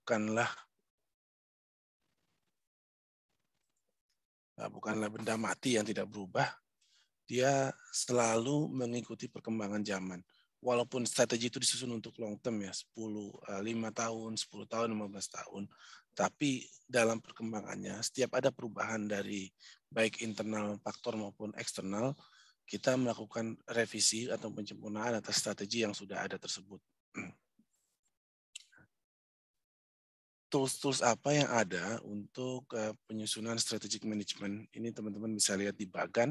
bukanlah benda mati yang tidak berubah. Dia selalu mengikuti perkembangan zaman. Walaupun strategi itu disusun untuk long term ya, 5 tahun, 10 tahun, 15 tahun. Tapi dalam perkembangannya, setiap ada perubahan dari baik internal faktor maupun eksternal, kita melakukan revisi atau penyempurnaan atas strategi yang sudah ada tersebut. Tools-tools apa yang ada untuk penyusunan strategic management? Ini teman-teman bisa lihat di bagan.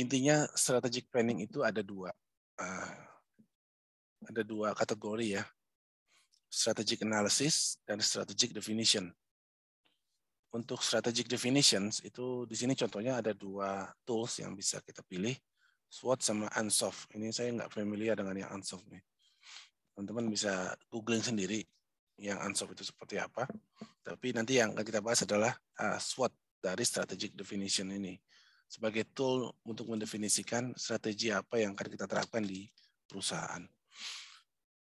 Intinya strategic planning itu ada dua kategori ya, strategic analysis dan strategic definition. Untuk strategic definitions itu di sini contohnya ada dua tools yang bisa kita pilih, SWOT sama Ansoff. Ini saya nggak familiar dengan yang Ansoff nih. Teman-teman bisa googling sendiri yang Ansoff itu seperti apa. Tapi nanti yang akan kita bahas adalah SWOT dari strategic definition ini sebagai tool untuk mendefinisikan strategi apa yang akan kita terapkan di perusahaan.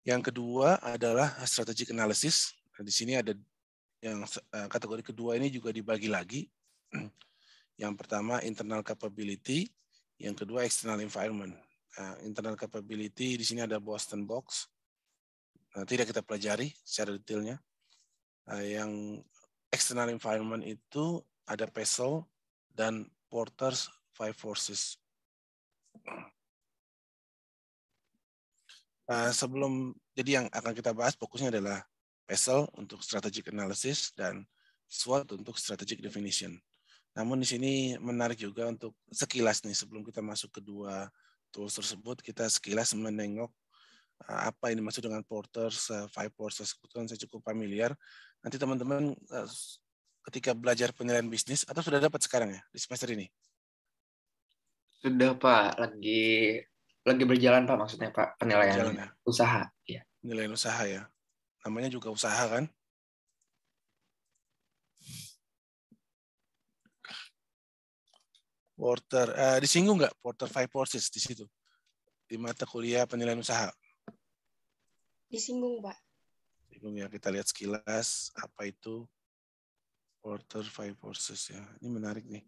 Yang kedua adalah strategic analysis. Di sini ada yang kategori kedua ini juga dibagi lagi. Yang pertama internal capability, yang kedua external environment. Internal capability di sini ada Boston Box. Tidak kita pelajari secara detailnya. Yang external environment itu ada PESEL dan Porter's Five Forces. Jadi yang akan kita bahas fokusnya adalah PESEL untuk strategic analysis dan SWOT untuk strategic definition. Namun di sini menarik juga untuk sekilas nih sebelum kita masuk ke dua tools tersebut, kita sekilas menengok apa ini maksud dengan Porter's Five Forces. Kebetulan saya cukup familiar. Nanti teman-teman ketika belajar penilaian bisnis atau sudah dapat sekarang ya di semester ini? Sudah Pak, lagi berjalan Pak, maksudnya Pak, penilaian ya? Usaha. Ya. Penilaian usaha ya. Namanya juga usaha kan? Porter, disinggung nggak Porter Five Forces di situ? Di mata kuliah penilaian usaha? Disinggung Pak. Disinggung ya, kita lihat sekilas apa itu Porter Five Forces ya. Ini menarik nih.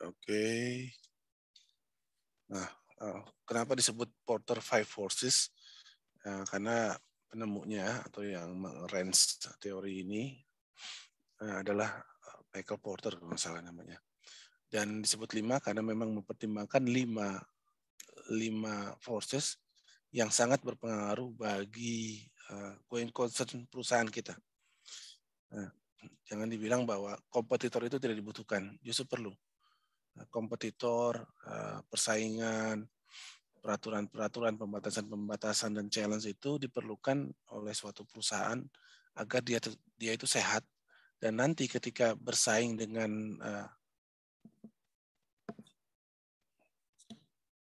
Oke. Nah, kenapa disebut Porter Five Forces? Karena penemunya atau yang range teori ini adalah Michael Porter kalau salah namanya. Dan disebut 5 karena memang mempertimbangkan 5 forces yang sangat berpengaruh bagi going concern perusahaan kita. Nah, jangan dibilang bahwa kompetitor itu tidak dibutuhkan, justru perlu. Kompetitor, persaingan, peraturan-peraturan, pembatasan-pembatasan dan challenge itu diperlukan oleh suatu perusahaan agar dia itu sehat dan nanti ketika bersaing dengan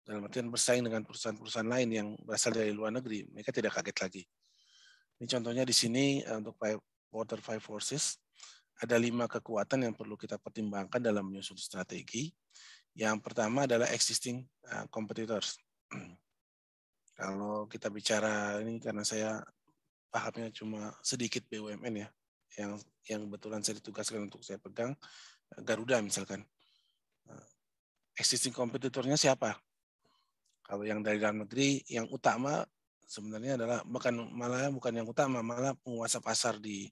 dalam artian bersaing dengan perusahaan-perusahaan lain yang berasal dari luar negeri, mereka tidak kaget lagi. Ini contohnya di sini untuk Porter Five Forces ada 5 kekuatan yang perlu kita pertimbangkan dalam menyusun strategi. Yang pertama adalah existing competitors. Kalau kita bicara ini karena saya pahamnya cuma sedikit BUMN ya, yang kebetulan saya ditugaskan untuk saya pegang Garuda misalkan. Existing competitornya siapa? Kalau yang dari dalam negeri, yang utama sebenarnya adalah bukan yang utama, malah penguasa pasar di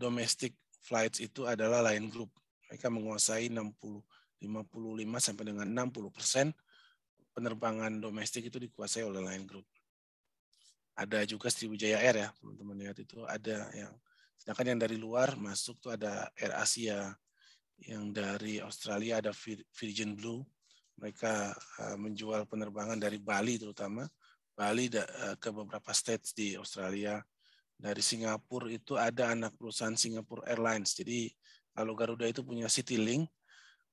domestic flights itu adalah Lion Group. Mereka menguasai 55 sampai dengan 60% penerbangan domestik itu dikuasai oleh Lion Group. Ada juga Sriwijaya Air ya, teman-teman lihat itu ada yang, sedangkan yang dari luar masuk tuh ada Air Asia, yang dari Australia ada Virgin Blue. Mereka menjual penerbangan dari Bali terutama, Bali ke beberapa states di Australia. Dari Singapura itu ada anak perusahaan Singapore Airlines. Jadi kalau Garuda itu punya Citylink,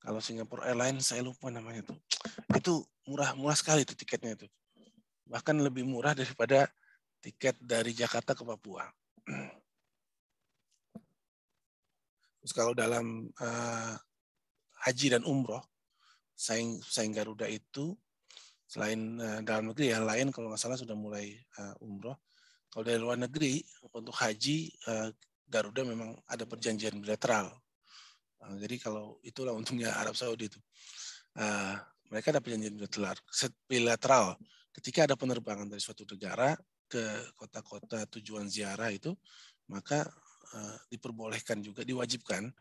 Kalau Singapore Airlines saya lupa namanya tuh. Itu murah sekali tuh tiketnya itu. Bahkan lebih murah daripada tiket dari Jakarta ke Papua. Terus kalau dalam haji dan umroh, saing Garuda itu selain dalam negeri yang lain kalau nggak salah sudah mulai umroh. Kalau dari luar negeri untuk haji Garuda memang ada perjanjian bilateral. Jadi kalau itulah untungnya Arab Saudi itu. Mereka ada perjanjian bilateral. Ketika ada penerbangan dari suatu negara ke kota-kota tujuan ziarah itu, maka diperbolehkan juga, diwajibkan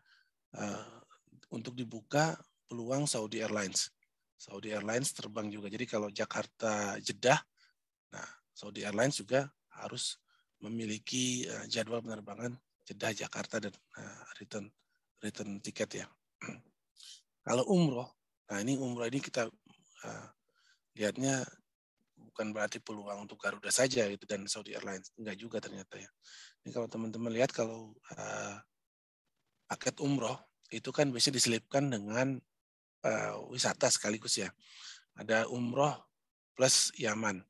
untuk dibuka peluang Saudi Airlines. Saudi Airlines terbang juga. Jadi kalau Jakarta Jeddah, nah Saudi Airlines juga harus memiliki jadwal penerbangan Jeddah Jakarta dan return tiket ya. Kalau umroh, nah ini umroh ini kita lihatnya bukan berarti peluang untuk Garuda saja itu dan Saudi Airlines, enggak juga ternyata ya. Ini kalau teman-teman lihat kalau paket umroh itu kan biasanya diselipkan dengan wisata sekaligus ya. Ada umroh plus Yaman.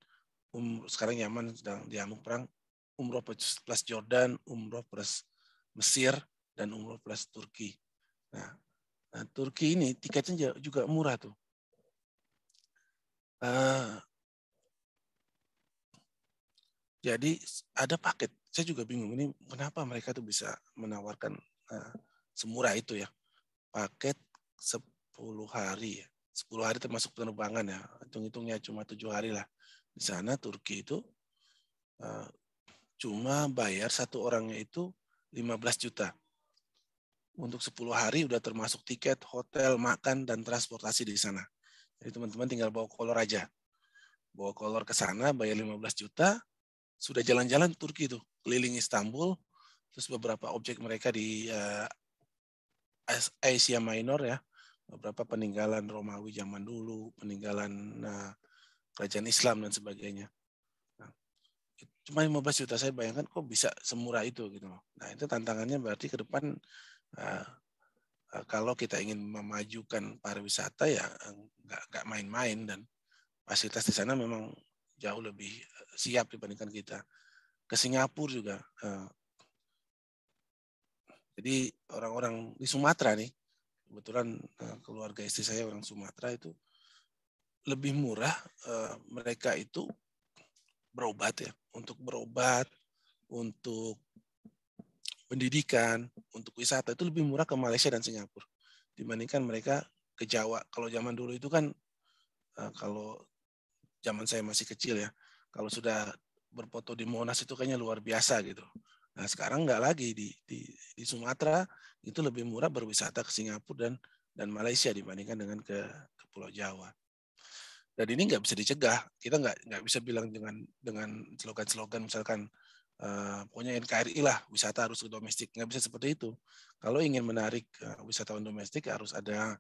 Sekarang Yaman sedang diamuk perang. Umroh plus Jordan, umroh plus Mesir, dan umroh plus Turki. Nah, Turki ini tiketnya juga murah tuh. Jadi ada paket. Saya juga bingung ini kenapa mereka tuh bisa menawarkan semurah itu ya. Paket 10 hari ya. 10 hari termasuk penerbangan ya. Hitung-hitungnya cuma 7 hari lah. Di sana Turki itu cuma bayar satu orangnya itu 15 juta. Untuk 10 hari udah termasuk tiket, hotel, makan, dan transportasi di sana. Jadi teman-teman tinggal bawa kolor aja. Bawa kolor ke sana, bayar 15 juta, sudah jalan-jalan Turki itu, keliling Istanbul, terus beberapa objek mereka di Asia Minor ya, beberapa peninggalan Romawi zaman dulu, peninggalan kerajaan Islam dan sebagainya. Nah, cuma 15 juta, saya bayangkan kok bisa semurah itu gitu. Nah itu tantangannya berarti ke depan kalau kita ingin memajukan pariwisata ya nggak main-main dan fasilitas di sana memang jauh lebih siap dibandingkan kita. Ke Singapura juga. Jadi orang-orang di Sumatera nih, kebetulan keluarga istri saya orang Sumatera itu lebih murah mereka itu berobat ya, untuk berobat, untuk pendidikan, untuk wisata itu lebih murah ke Malaysia dan Singapura dibandingkan mereka ke Jawa. Kalau zaman dulu itu kan kalau zaman saya masih kecil ya, kalau sudah berfoto di Monas itu kayaknya luar biasa gitu. Nah sekarang nggak lagi di Sumatera itu lebih murah berwisata ke Singapura dan Malaysia dibandingkan dengan ke Pulau Jawa. Dan ini nggak bisa dicegah. Kita nggak bisa bilang dengan slogan-slogan misalkan pokoknya NKRI lah wisata harus ke domestik, nggak bisa seperti itu. Kalau ingin menarik wisatawan domestik harus ada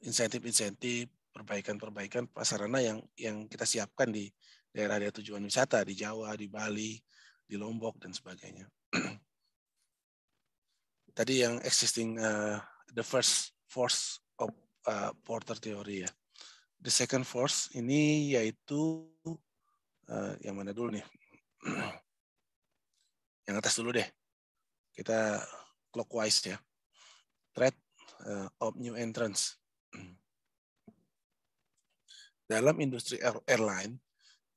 insentif-insentif, perbaikan-perbaikan prasarana yang kita siapkan di daerah-daerah tujuan wisata di Jawa, di Bali, di Lombok dan sebagainya. Tadi yang existing the first force of Porter theory ya. The second force ini yaitu yang mana dulu nih? Yang atas dulu deh. Kita clockwise ya. Threat of new entrants. Dalam industri airline,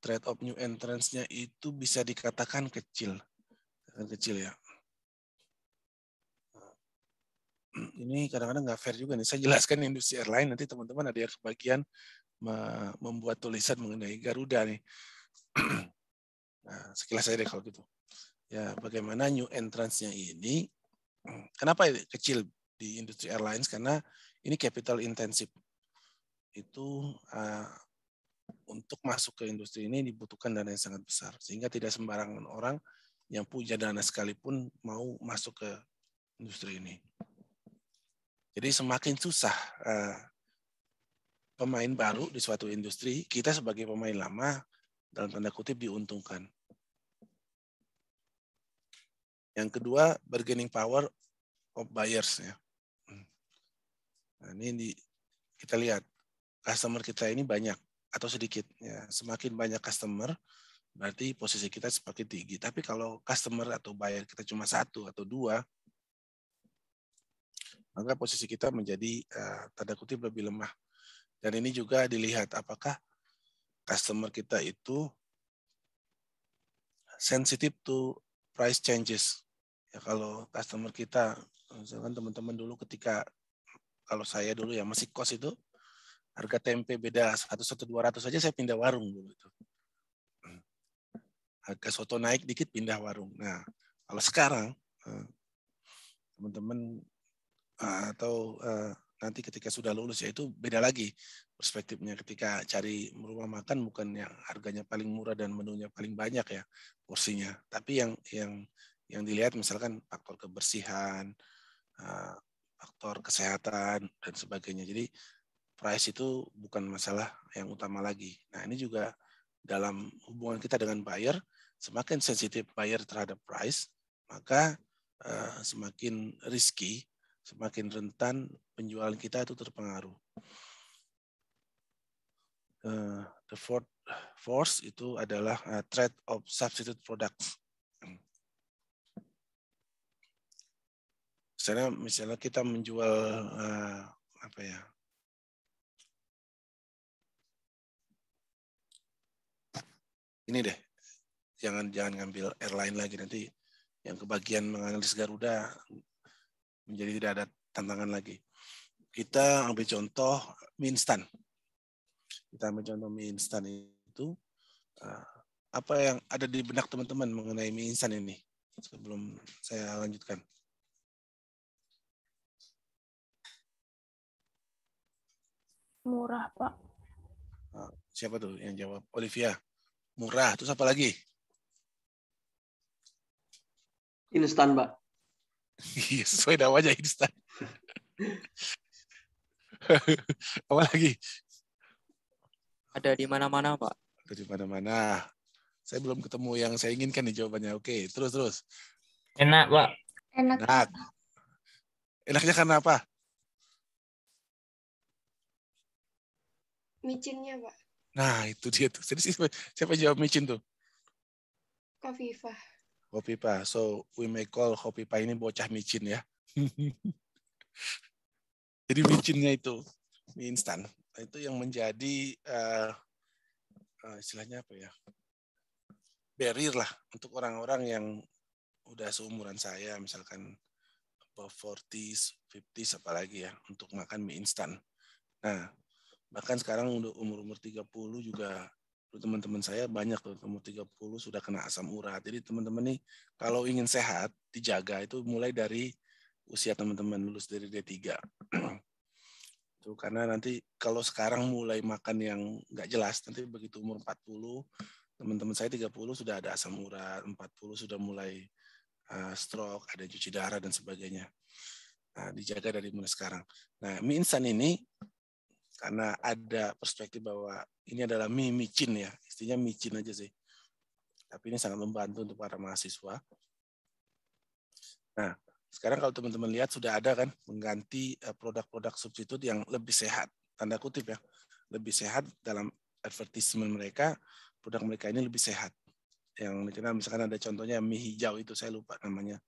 threat of new entrants-nya itu bisa dikatakan kecil. Kecil ya. Ini kadang-kadang nggak fair juga nih. Saya jelaskan industri airline, nanti teman-teman ada yang kebagian membuat tulisan mengenai Garuda nih. Nah, sekilas saya deh kalau gitu. Ya, bagaimana new entrants-nya ini, kenapa kecil di industri airlines? Karena ini capital intensive. Itu untuk masuk ke industri ini dibutuhkan dana yang sangat besar. Sehingga tidak sembarangan orang yang punya dana sekalipun mau masuk ke industri ini. Jadi semakin susah pemain baru di suatu industri, kita sebagai pemain lama dalam tanda kutip diuntungkan. Yang kedua, bargaining power of buyers ya. Nah, kita lihat customer kita ini banyak atau sedikit. Ya, semakin banyak customer, berarti posisi kita semakin tinggi. Tapi kalau customer atau buyer kita cuma 1 atau 2, maka posisi kita menjadi tanda kutip lebih lemah. Dan ini juga dilihat apakah customer kita itu sensitive to price changes. Ya, kalau customer kita, misalkan teman-teman dulu ketika, kalau saya dulu ya masih kos itu, harga tempe beda 100-200 saja saya pindah warung dulu itu. Harga soto naik dikit pindah warung. Nah, kalau sekarang teman-teman atau nanti ketika sudah lulus ya itu beda lagi perspektifnya. Ketika cari rumah makan bukan yang harganya paling murah dan menunya paling banyak ya porsinya, tapi yang dilihat misalkan faktor kebersihan, faktor kesehatan dan sebagainya. Jadi price itu bukan masalah yang utama lagi. Nah, ini juga dalam hubungan kita dengan buyer, semakin sensitif buyer terhadap price, maka semakin risky, semakin rentan penjualan kita itu terpengaruh. The fourth force itu adalah threat of substitute products. Misalnya kita menjual apa ya? Ini deh, jangan ngambil airline lagi, nanti yang kebagian menganalisis Garuda menjadi tidak ada tantangan lagi. Kita ambil contoh mie instan. Kita ambil contoh mie instan itu, apa yang ada di benak teman-teman mengenai mie instan ini sebelum saya lanjutkan? Murah, Pak. Siapa tuh yang jawab? Olivia. Murah. Terus apa lagi? Instan, Pak. Iya, sesuai namanya instan. Apa lagi? Ada di mana-mana, Pak. Ada di mana-mana. Saya belum ketemu yang saya inginkan nih jawabannya. Oke, terus. Enak, Pak. Enak. Enaknya karena apa? Micinnya, Pak. Nah, itu dia tuh. Jadi siapa jawab micin tuh? Khofifah. Khofifah. So, we may call Khofifah ini bocah micin ya. Jadi micinnya itu mie instan. Itu yang menjadi istilahnya apa ya? Barrier lah untuk orang-orang yang udah seumuran saya, misalkan above 40s, 50s apalagi ya, untuk makan mie instan. Nah, bahkan sekarang untuk umur 30 juga teman-teman saya banyak tuh umur 30 sudah kena asam urat. Jadi teman-teman nih kalau ingin sehat, dijaga itu mulai dari usia teman-teman lulus dari D3. Tuh, karena nanti kalau sekarang mulai makan yang nggak jelas, nanti begitu umur 40, teman-teman saya 30 sudah ada asam urat, 40 sudah mulai stroke, ada cuci darah dan sebagainya. Nah, dijaga dari mulai sekarang. Nah, mie instan ini karena ada perspektif bahwa ini adalah mie micin ya, istilahnya micin aja sih. Tapi ini sangat membantu untuk para mahasiswa. Nah, sekarang kalau teman-teman lihat sudah ada kan mengganti produk-produk substitut yang lebih sehat, tanda kutip ya, lebih sehat dalam advertisement mereka, produk mereka ini lebih sehat. Yang dikenal misalkan ada contohnya mie hijau itu, saya lupa namanya,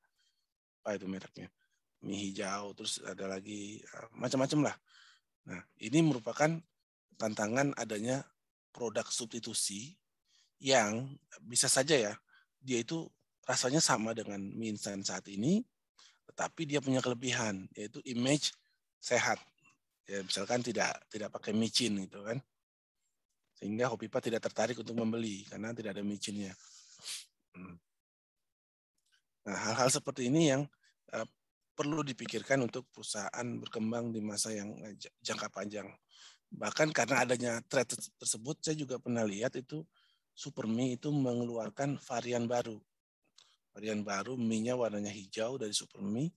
apa itu mereknya, mie hijau, terus ada lagi macam-macam lah. Nah, ini merupakan tantangan adanya produk substitusi yang bisa saja ya, dia itu rasanya sama dengan mie instan saat ini, tetapi dia punya kelebihan, yaitu image sehat. Ya, misalkan tidak pakai micin gitu kan. Sehingga Khofifah tidak tertarik untuk membeli karena tidak ada micinnya. Nah, hal-hal seperti ini yang perlu dipikirkan untuk perusahaan berkembang di masa yang jangka panjang. Bahkan karena adanya threat tersebut, saya juga pernah lihat itu Supermie itu mengeluarkan varian baru. Varian baru, mie-nya warnanya hijau dari Supermie.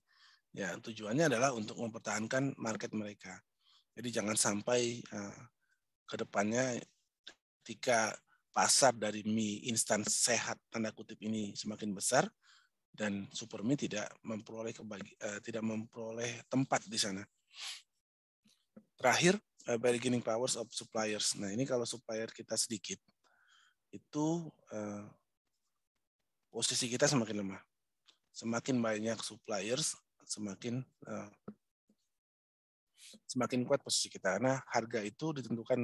Ya, tujuannya adalah untuk mempertahankan market mereka. Jadi jangan sampai ke depannya ketika pasar dari mie instan sehat tanda kutip ini semakin besar, dan Supermie tidak memperoleh tempat di sana. Terakhir, bargaining powers of suppliers. Nah, ini kalau supplier kita sedikit, itu posisi kita semakin lemah. Semakin banyak suppliers, semakin kuat posisi kita. Karena harga itu ditentukan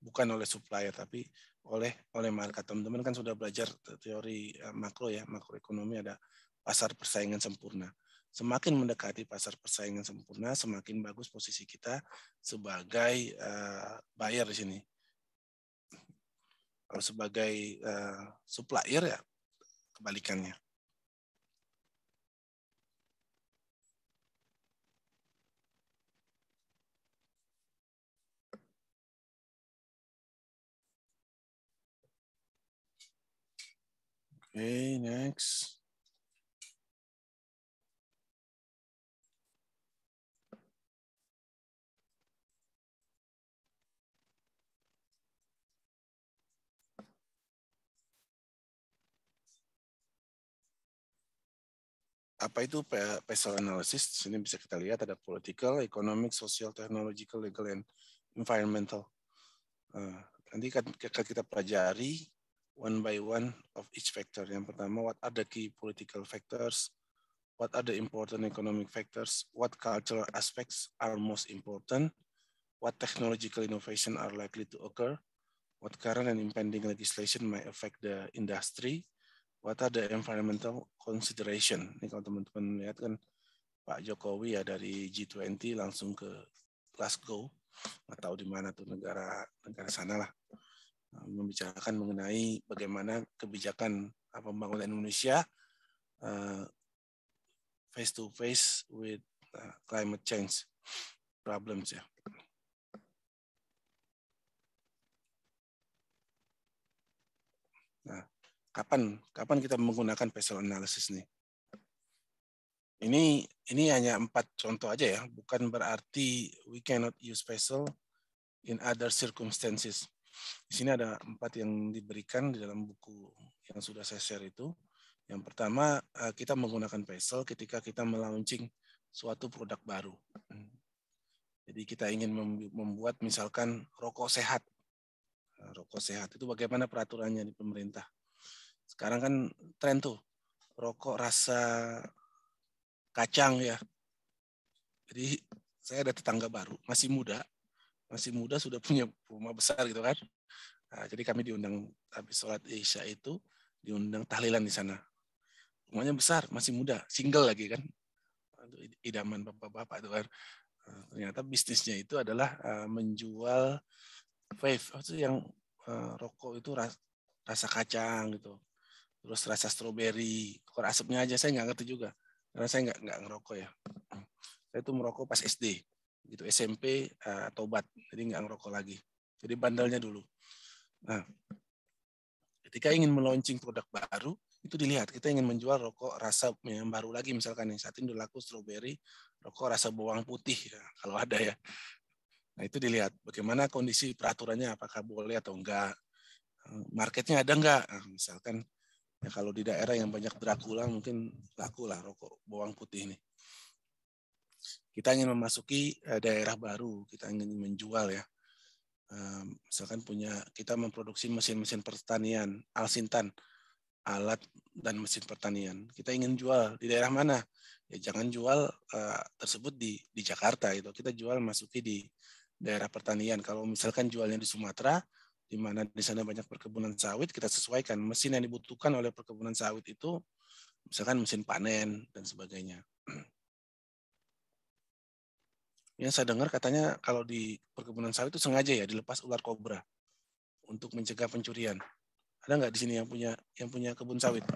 bukan oleh supplier, tapi oleh market. Teman-teman kan sudah belajar teori makro ya, makroekonomi, ada pasar persaingan sempurna. Semakin mendekati pasar persaingan sempurna, semakin bagus posisi kita sebagai buyer di sini. Kalau sebagai supplier ya kebalikannya. Okay, next. Apa itu PESEL analysis? Di sini bisa kita lihat ada political, economic, social, technological, legal, and environmental. Nanti akan kita pelajari one by one of each factor. Yang pertama, what are the key political factors? What are the important economic factors? What cultural aspects are most important? What technological innovation are likely to occur? What current and impending legislation might affect the industry? What are the environmental consideration? Ini kalau teman-teman lihat kan Pak Jokowi ya dari G20 langsung ke Glasgow, nggak tahu di mana tuh negara sana lah, membicarakan mengenai bagaimana kebijakan pembangunan Indonesia face to face with climate change problems ya. Nah, kapan kita menggunakan PESEL analysis nih? Ini hanya 4 contoh aja ya, bukan berarti we cannot use PESEL in other circumstances. Di sini ada 4 yang diberikan di dalam buku yang sudah saya share itu. Yang pertama, kita menggunakan PESEL ketika kita melaunching suatu produk baru. Jadi kita ingin membuat misalkan rokok sehat. Rokok sehat itu bagaimana peraturannya di pemerintah. Sekarang kan tren tuh, rokok rasa kacang ya. Jadi saya ada tetangga baru, masih muda sudah punya rumah besar gitu kan. Nah, jadi kami diundang habis sholat Isya itu, diundang tahlilan di sana. Rumahnya besar, masih muda, single lagi kan. Idaman bapak-bapak itu kan. Ternyata bisnisnya itu adalah menjual vape, itu yang rokok itu rasa kacang gitu. Terus rasa stroberi, kalau asapnya aja saya nggak ngerti juga, karena saya nggak ngerokok ya. Saya itu merokok pas SD, gitu SMP tobat, jadi nggak ngerokok lagi. Jadi bandelnya dulu. Nah, ketika ingin meluncing produk baru, itu dilihat kita ingin menjual rokok rasa yang baru lagi, misalkan yang saat ini udah laku stroberi, rokok rasa bawang putih ya, kalau ada ya. Nah itu dilihat bagaimana kondisi peraturannya, apakah boleh atau enggak, marketnya ada enggak, misalkan. Ya, kalau di daerah yang banyak Dracula mungkin laku lah rokok bawang putih ini. Kita ingin memasuki daerah baru, kita ingin menjual ya. Misalkan kita memproduksi mesin-mesin pertanian, Alsintan, alat dan mesin pertanian. Kita ingin jual di daerah mana? Ya jangan jual tersebut di Jakarta itu. Kita jual masuki di daerah pertanian. Kalau misalkan jualnya di Sumatera, di mana di sana banyak perkebunan sawit, kita sesuaikan mesin yang dibutuhkan oleh perkebunan sawit itu, misalkan mesin panen dan sebagainya. Yang saya dengar katanya kalau di perkebunan sawit itu sengaja ya dilepas ular kobra untuk mencegah pencurian. Ada nggak di sini yang punya kebun sawit?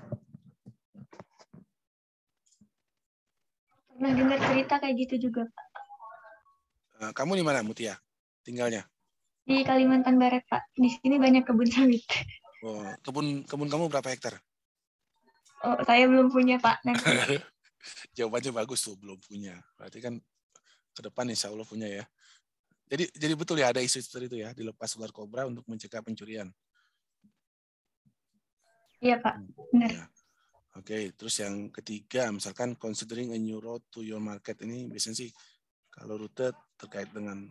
Pernah dengar cerita kayak gitu juga, Pak. Kamu di mana, Mutia? Tinggalnya? Di Kalimantan Barat, Pak. Di sini banyak kebun sawit. Oh, kebun kamu berapa hektar? Oh, saya belum punya, Pak. Nanti. Jawabannya bagus tuh, belum punya. Berarti kan ke depan insya Allah punya ya. Jadi betul ya ada isu seperti itu ya, dilepas ular kobra untuk mencegah pencurian. Iya, Pak. Benar. Ya. Oke, terus yang ketiga, misalkan considering a new route to your market, ini biasanya sih kalau rute terkait dengan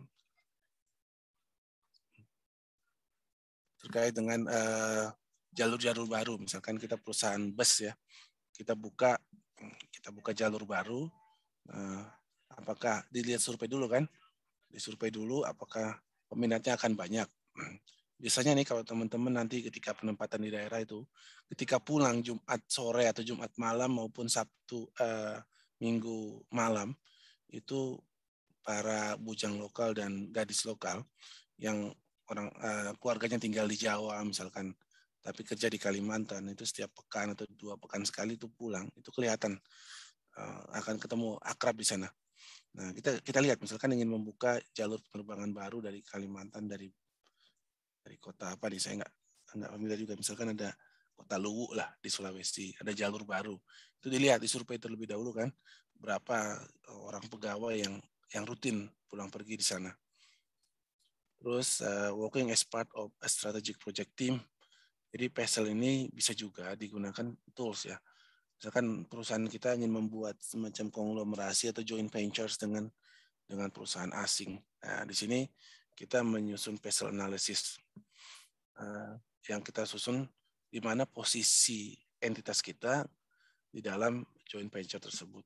terkait dengan jalur-jalur baru. Misalkan kita perusahaan bus ya, kita buka jalur baru. Apakah dilihat survei dulu kan? Disurvei dulu apakah peminatnya akan banyak. Biasanya nih kalau teman-teman nanti ketika penempatan di daerah itu, ketika pulang Jumat sore atau Jumat malam maupun Sabtu Minggu malam, itu para bujang lokal dan gadis lokal yang keluarganya tinggal di Jawa misalkan, tapi kerja di Kalimantan, itu setiap pekan atau 2 pekan sekali itu pulang, itu kelihatan akan ketemu akrab di sana. Nah, kita lihat misalkan ingin membuka jalur penerbangan baru dari Kalimantan, dari kota apa nih, saya nggak familiar juga. Misalkan ada kota Luwu lah di Sulawesi, ada jalur baru. Itu dilihat di survei terlebih dahulu kan, berapa orang pegawai yang rutin pulang pergi di sana. Terus working as part of a strategic project team. Jadi PESEL ini bisa juga digunakan tools ya. Misalkan perusahaan kita ingin membuat semacam konglomerasi atau joint ventures dengan perusahaan asing. Nah, di sini kita menyusun PESEL analysis yang kita susun di mana posisi entitas kita di dalam joint venture tersebut.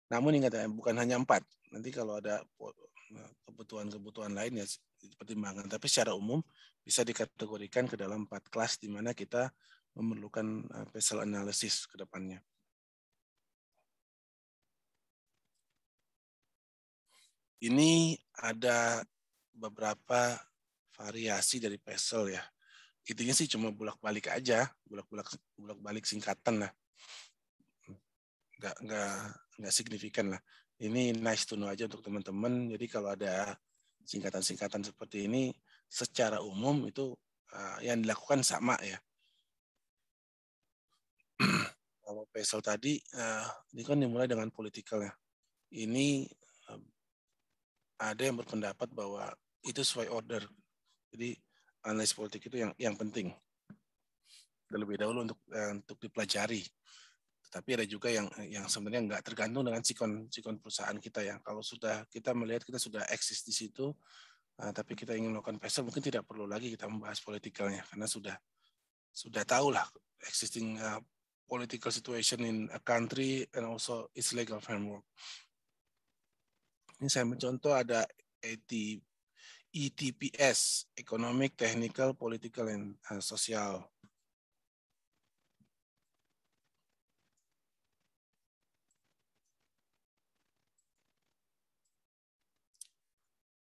Namun ingat ya, bukan hanya 4. Nanti kalau ada kebutuhan-kebutuhan lain ya dipertimbangkan. Tapi secara umum bisa dikategorikan ke dalam 4 kelas di mana kita memerlukan PESEL analysis ke depannya. Ini ada beberapa variasi dari PESEL ya. Intinya sih cuma bolak-balik aja, bolak-balik singkatan lah. Nggak signifikan lah. Ini nice to know aja untuk teman-teman. Jadi kalau ada singkatan-singkatan seperti ini, secara umum itu yang dilakukan sama ya. Kalau PESEL tadi, ini kan dimulai dengan political ya. Ini ada yang berpendapat bahwa itu sesuai order. Jadi analisis politik itu yang penting terlebih dahulu untuk dipelajari. Tapi ada juga yang sebenarnya nggak tergantung dengan sikon perusahaan kita ya. Kalau sudah kita melihat kita sudah eksis di situ, tapi kita ingin melakukan PESEL, mungkin tidak perlu lagi kita membahas politikalnya karena sudah tahu lah existing political situation in a country and also its legal framework. Ini saya mencontoh ada ETPS, Economic, Technical, Political, and Social.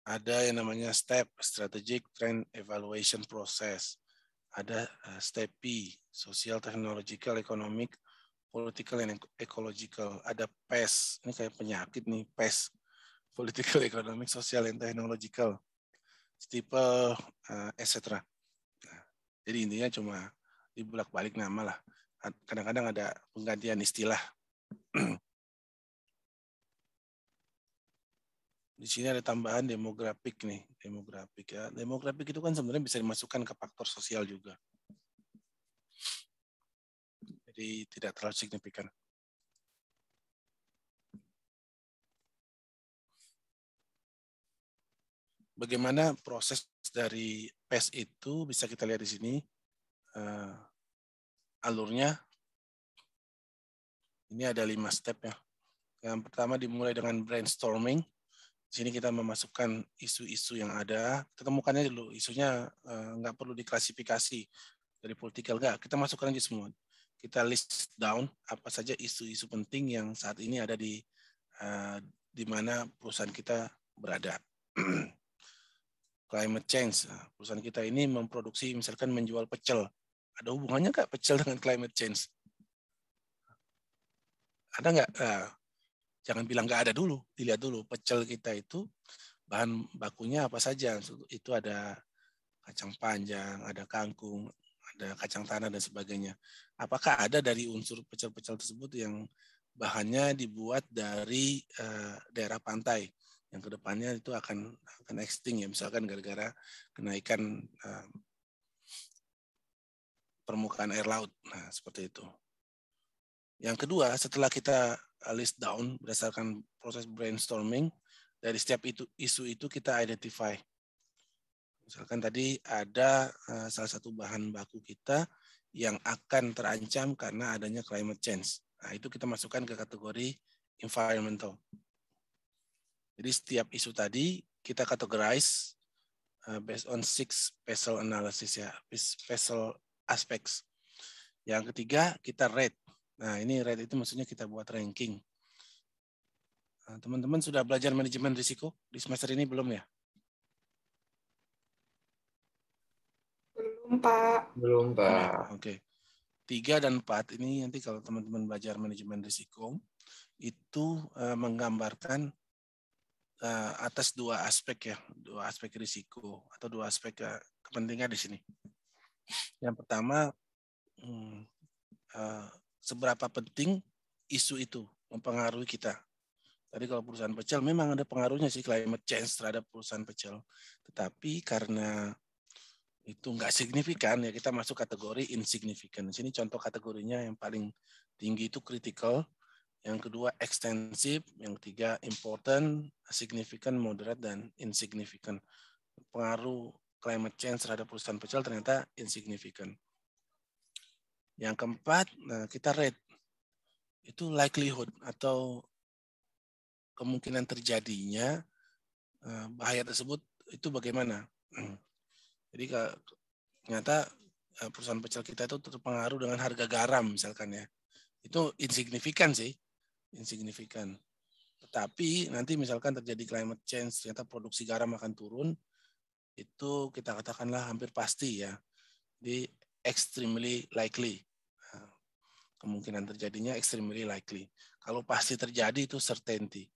Ada yang namanya STEP, Strategic Trend Evaluation Process. Ada STEP P, Social, Technological, Economic, Political, and Ecological. Ada PES, ini kayak penyakit nih, PES, Political, Economic, Social, and Technological. Steeple, etc. Nah, jadi intinya cuma dibulak-balik nama lah. Kadang-kadang ada penggantian istilah. Di sini ada tambahan demografik nih, demografik ya. Demografik itu kan sebenarnya bisa dimasukkan ke faktor sosial juga. Jadi tidak terlalu signifikan. Bagaimana proses dari PES itu bisa kita lihat di sini alurnya. Ini ada 5 step ya. Yang pertama dimulai dengan brainstorming. Di sini kita memasukkan isu-isu yang ada. Kita temukannya dulu, isunya nggak perlu diklasifikasi dari political, nggak. Kita masukkan aja semua. Kita list down apa saja isu-isu penting yang saat ini ada di mana perusahaan kita berada. Climate change. Nah, perusahaan kita ini memproduksi, misalkan menjual pecel. Ada hubungannya nggak pecel dengan climate change? Ada nggak? Jangan bilang nggak ada dulu, dilihat dulu pecel kita itu bahan bakunya apa saja. Itu ada kacang panjang, ada kangkung, ada kacang tanah dan sebagainya. Apakah ada dari unsur pecel-pecel tersebut yang bahannya dibuat dari daerah pantai yang kedepannya itu akan extinct ya, misalkan gara-gara kenaikan permukaan air laut. Nah, seperti itu. Yang kedua, setelah kita list down berdasarkan proses brainstorming, dari setiap isu itu kita identify. Misalkan tadi ada salah satu bahan baku kita yang akan terancam karena adanya climate change. Nah, itu kita masukkan ke kategori environmental. Jadi setiap isu tadi kita categorize based on 6 spatial analysis ya, spatial aspects. Yang ketiga kita rate. Nah, ini rate itu maksudnya kita buat ranking. Teman-teman sudah belajar manajemen risiko di semester ini belum ya? Belum, Pak. Belum, Pak. Oke. 3 dan 4 ini nanti kalau teman-teman belajar manajemen risiko itu menggambarkan atas 2 aspek ya, 2 aspek risiko atau 2 aspek kepentingan di sini. Yang pertama, seberapa penting isu itu mempengaruhi kita. Tadi kalau perusahaan pecel memang ada pengaruhnya sih climate change terhadap perusahaan pecel. Tetapi karena itu nggak signifikan ya kita masuk kategori insignificant. Di sini contoh kategorinya yang paling tinggi itu critical, yang kedua extensive, yang ketiga important, significant, moderate, dan insignificant. Pengaruh climate change terhadap perusahaan pecel ternyata insignificant. Yang keempat, nah kita rate. Itu likelihood atau kemungkinan terjadinya bahaya tersebut itu bagaimana. Jadi ternyata perusahaan pecel kita itu terpengaruh dengan harga garam misalkan ya. Itu insignifikan sih, insignifikan. Tetapi nanti misalkan terjadi climate change, ternyata produksi garam akan turun, itu kita katakanlah hampir pasti ya, di extremely likely. Kemungkinan terjadinya extremely likely. Kalau pasti terjadi itu certainty.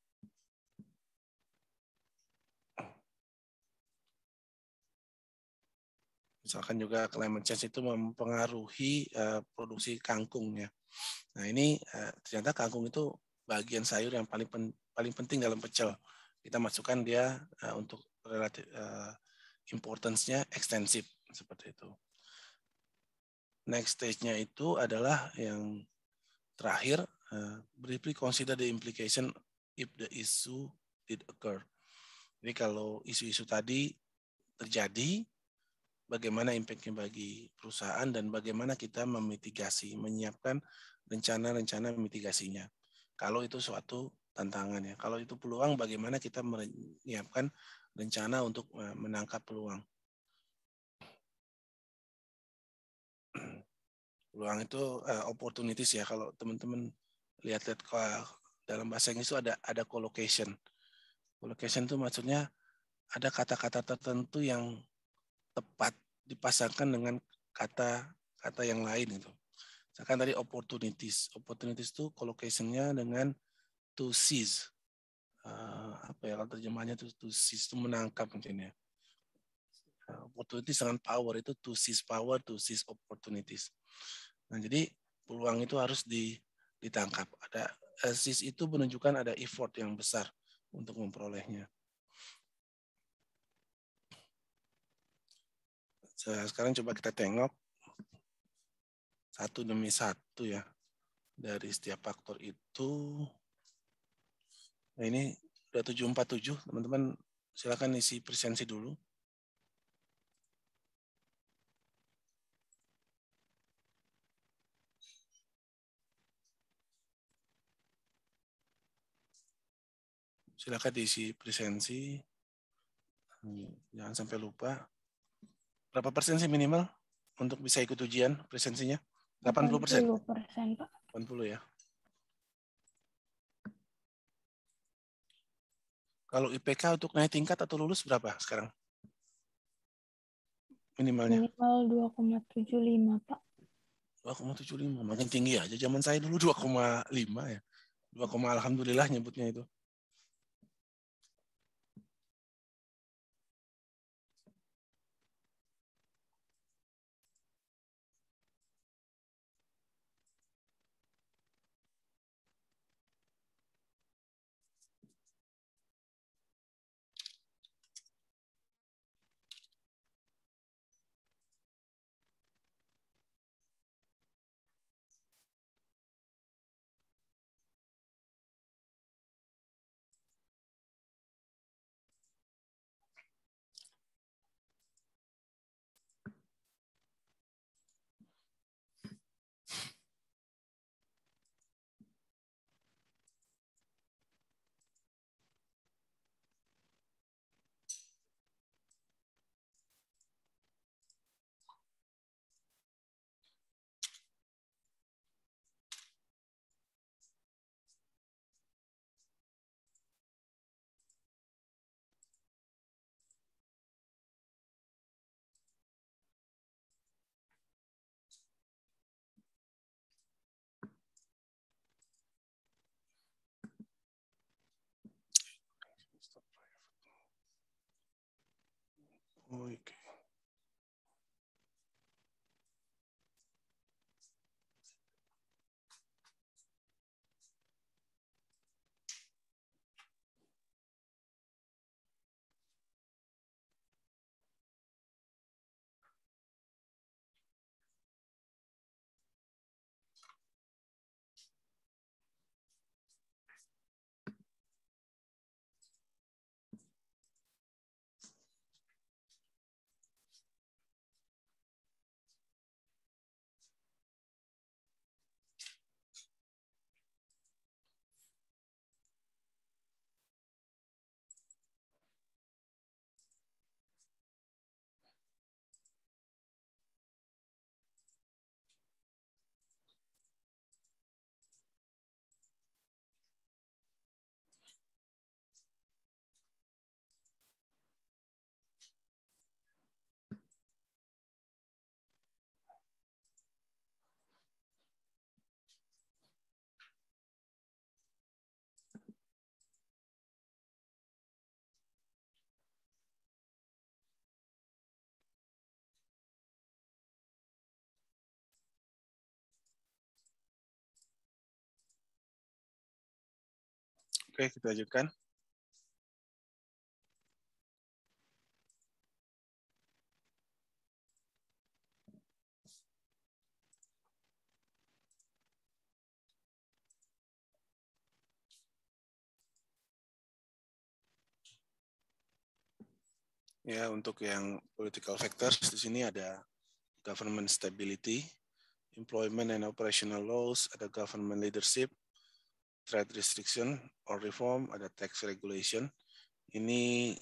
Misalkan juga climate change itu mempengaruhi produksi kangkung ya. Nah ini ternyata kangkung itu bagian sayur yang paling penting dalam pecel. Kita masukkan dia untuk relatif importance-nya ekstensif seperti itu. Next stage-nya itu adalah yang terakhir, briefly consider the implication if the issue did occur. Jadi kalau isu-isu tadi terjadi, bagaimana impact-nya bagi perusahaan dan bagaimana kita memitigasi, menyiapkan rencana-rencana mitigasinya. Kalau itu suatu tantangan ya. Kalau itu peluang, bagaimana kita menyiapkan rencana untuk menangkap peluang. Peluang itu opportunities ya. Kalau teman-teman lihat-lihat dalam bahasa Inggris itu ada collocation. Collocation itu maksudnya ada kata-kata tertentu yang tepat dipasangkan dengan kata-kata yang lain itu. Misalkan tadi opportunities. Opportunities itu collocation-nya dengan to seize. Apa ya kalau terjemahannya to seize itu menangkap mungkin ya. Opportunities dengan power itu to seize power, to seize opportunities. Nah, jadi peluang itu harus ditangkap. Ada seize itu menunjukkan ada effort yang besar untuk memperolehnya. Sekarang coba kita tengok satu demi satu ya dari setiap faktor itu. Nah ini udah 747, teman-teman silakan isi presensi dulu. Silakan diisi presensi. Jangan sampai lupa. Berapa persen sih minimal untuk bisa ikut ujian presensinya? 80%? 80%, Pak. 80 ya. Kalau IPK untuk naik tingkat atau lulus berapa sekarang? Minimalnya? Minimal 2,75, Pak. 2,75. Makin tinggi aja. Zaman saya dulu 2,5 ya. 2, alhamdulillah nyebutnya itu. Oke, kita lanjutkan. Ya, untuk yang political factors di sini ada government stability, employment and operational laws, ada government leadership, trade restriction or reform, ada tax regulation. Ini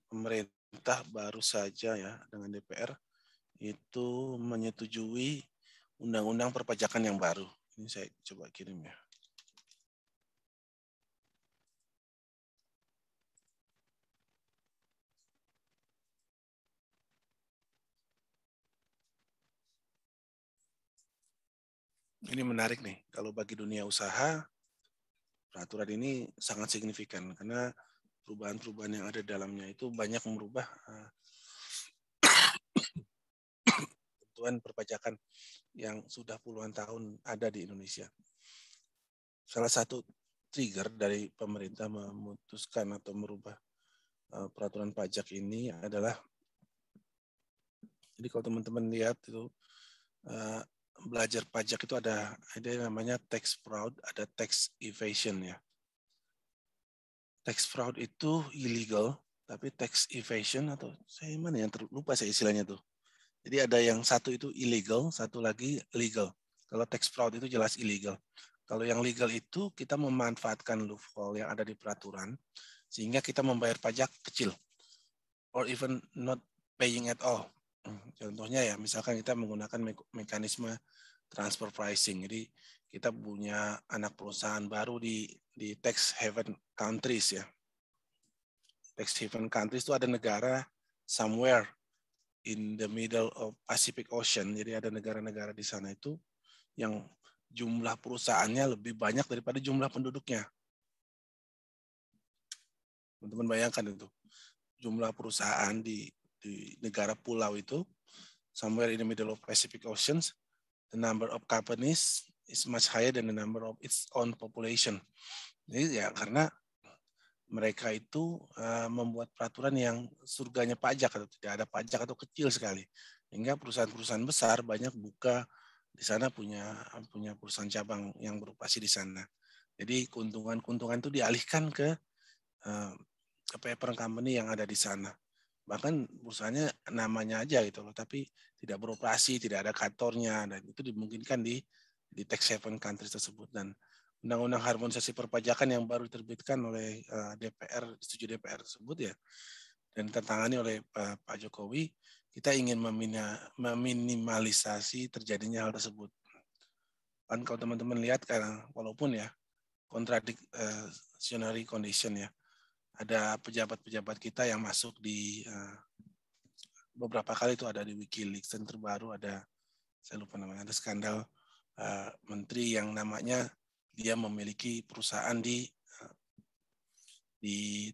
pemerintah baru saja ya dengan DPR itu menyetujui undang-undang perpajakan yang baru. Ini saya coba kirim ya. Ini menarik nih, kalau bagi dunia usaha, peraturan ini sangat signifikan karena perubahan-perubahan yang ada dalamnya itu banyak merubah ketentuan perpajakan yang sudah puluhan tahun ada di Indonesia. Salah satu trigger dari pemerintah memutuskan atau merubah peraturan pajak ini adalah, jadi kalau teman-teman lihat itu belajar pajak itu ada yang namanya tax fraud, ada tax evasion ya. Tax fraud itu illegal, tapi tax evasion atau saya mana yang terlupa saya istilahnya tuh. Jadi ada yang satu itu illegal, satu lagi legal. Kalau tax fraud itu jelas illegal. Kalau yang legal itu kita memanfaatkan loophole yang ada di peraturan sehingga kita membayar pajak kecil or even not paying at all. Contohnya ya, misalkan kita menggunakan mekanisme transfer pricing. Jadi kita punya anak perusahaan baru di tax haven countries ya. Tax haven countries itu ada negara somewhere in the middle of Pacific Ocean. Jadi ada negara-negara di sana itu yang jumlah perusahaannya lebih banyak daripada jumlah penduduknya. Teman-teman bayangkan itu. Jumlah perusahaan di negara pulau itu, somewhere in the middle of Pacific Oceans, the number of companies is much higher than the number of its own population. Jadi ya karena mereka itu membuat peraturan yang surganya pajak atau tidak ada pajak atau kecil sekali. Hingga perusahaan-perusahaan besar banyak buka di sana punya perusahaan cabang yang beroperasi di sana. Jadi keuntungan itu dialihkan ke paper company yang ada di sana. Bahkan perusahaannya namanya aja gitu loh, tapi tidak beroperasi, tidak ada kantornya, dan itu dimungkinkan di tax haven countries tersebut. Dan undang-undang harmonisasi perpajakan yang baru diterbitkan oleh DPR, setuju DPR tersebut ya, dan ditantangani oleh Pak Jokowi, kita ingin meminimalisasi terjadinya hal tersebut. Kan kalau teman-teman lihat, walaupun ya contradictory condition ya, ada pejabat-pejabat kita yang masuk di beberapa kali itu ada di WikiLeaks, dan terbaru ada, saya lupa namanya, ada skandal menteri yang namanya dia memiliki perusahaan di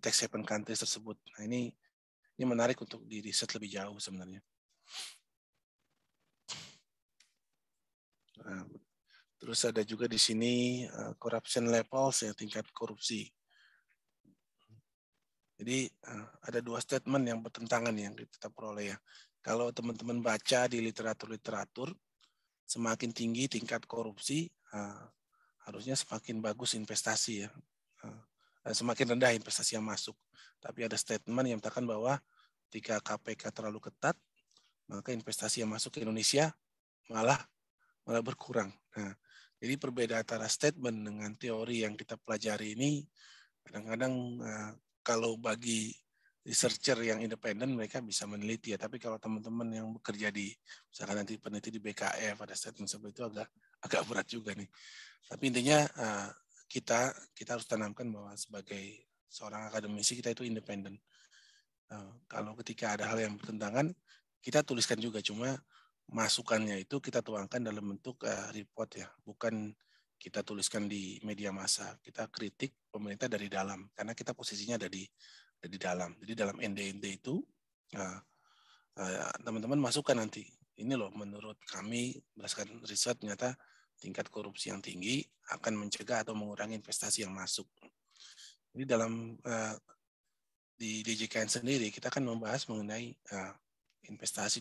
tax haven countries tersebut. Nah ini menarik untuk di riset lebih jauh sebenarnya. Nah, terus ada juga di sini corruption levels ya, tingkat korupsi. Jadi ada dua statement yang bertentangan yang kita peroleh ya. Kalau teman-teman baca di literatur, semakin tinggi tingkat korupsi, harusnya semakin bagus investasi ya. Semakin rendah investasi yang masuk. Tapi ada statement yang mengatakan bahwa ketika KPK terlalu ketat, maka investasi yang masuk ke Indonesia malah berkurang. Nah, jadi perbedaan antara statement dengan teori yang kita pelajari ini kadang-kadang kalau bagi researcher yang independen mereka bisa meneliti ya, tapi kalau teman-teman yang bekerja di misalkan nanti peneliti di BKF pada statement seperti itu agak berat juga nih. Tapi intinya kita harus tanamkan bahwa sebagai seorang akademisi kita itu independen. Kalau ketika ada hal yang bertentangan kita tuliskan juga, cuma masukannya itu kita tuangkan dalam bentuk report ya, bukan kita tuliskan di media massa. Kita kritik pemerintah dari dalam, karena kita posisinya ada di dalam. Jadi dalam ND itu teman-teman masukkan nanti. Ini loh menurut kami berdasarkan riset ternyata tingkat korupsi yang tinggi akan mencegah atau mengurangi investasi yang masuk. Jadi dalam di DJKN sendiri kita akan membahas mengenai